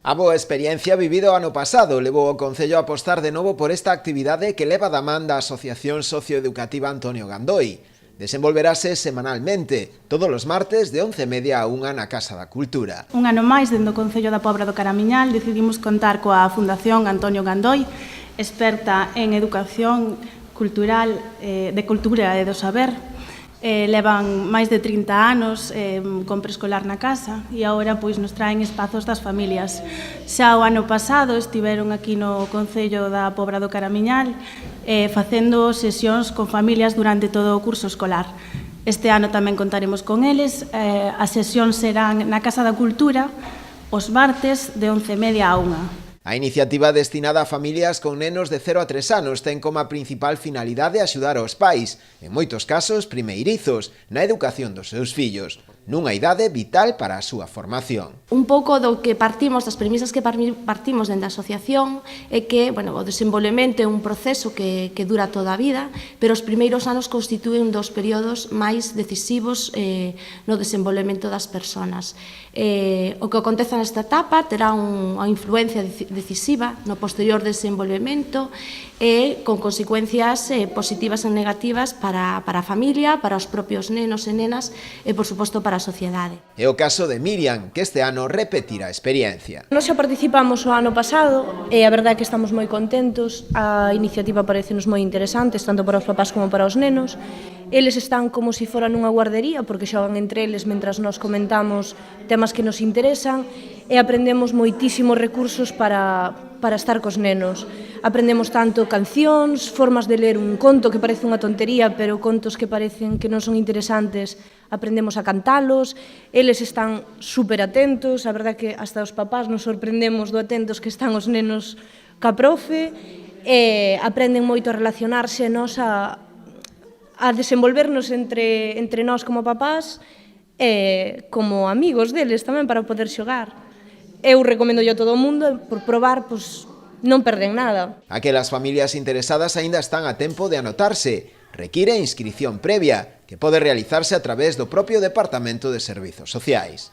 A boa experiencia vivida o ano pasado levou o Concello a apostar de novo por esta actividade que leva da man da Asociación Socioeducativa Antonio Gandoi. Desenvolverase semanalmente, todos os martes de 11:30 a 1 na Casa da Cultura. Un ano máis, dentro do Concello da Pobra do Caramiñal, decidimos contar coa Fundación Antonio Gandoi, experta en educación cultural, de cultura e do saber. Levan máis de 30 anos con preescolar na casa e agora pois nos traen espazos das familias. Xa o ano pasado estiveron aquí no Concello da Pobra do Caramiñal facendo sesións con familias durante todo o curso escolar. Este ano tamén contaremos con eles. As sesións serán na Casa da Cultura os martes de 11:30 a 1. A iniciativa destinada a familias con nenos de 0 a 3 anos ten como principal finalidade axudar aos pais, en moitos casos primeirizos, na educación dos seus fillos, nunha idade vital para a súa formación. Un pouco do que partimos, das premisas que partimos dentro da asociación é que, o desenvolvemento é un proceso que dura toda a vida, pero os primeiros anos constitúen dos períodos máis decisivos no desenvolvemento das persoas. O que aconteza nesta etapa terá unha influencia decisiva no posterior desenvolvemento e con consecuencias positivas e negativas para a familia, para os propios nenos e nenas e, por suposto, para a sociedade. É o caso de Miriam, que este ano repetirá a experiencia. Nós xa participamos o ano pasado e a verdade é que estamos moi contentos. A iniciativa parecenos moi interesante, tanto para os papás como para os nenos. Eles están como se foran nunha guardería, porque xogan entre eles mentras nos comentamos temas que nos interesan e aprendemos moitísimos recursos para estar cos nenos. Aprendemos tanto cancións, formas de ler un conto que parece unha tontería, pero contos que parecen que non son interesantes, aprendemos a cantalos, eles están super atentos, a verdade que hasta os papás nos sorprendemos do atentos que están os nenos ca profe, e aprenden moito a relacionarse a desenvolvernos entre nós como papás e como amigos deles tamén para poder xogar. Eu recomendo a todo o mundo, por probar, non perden nada. Aquelas familias interesadas aínda están a tempo de anotarse. Require inscrición previa, que pode realizarse a través do propio Departamento de Servizos Sociais.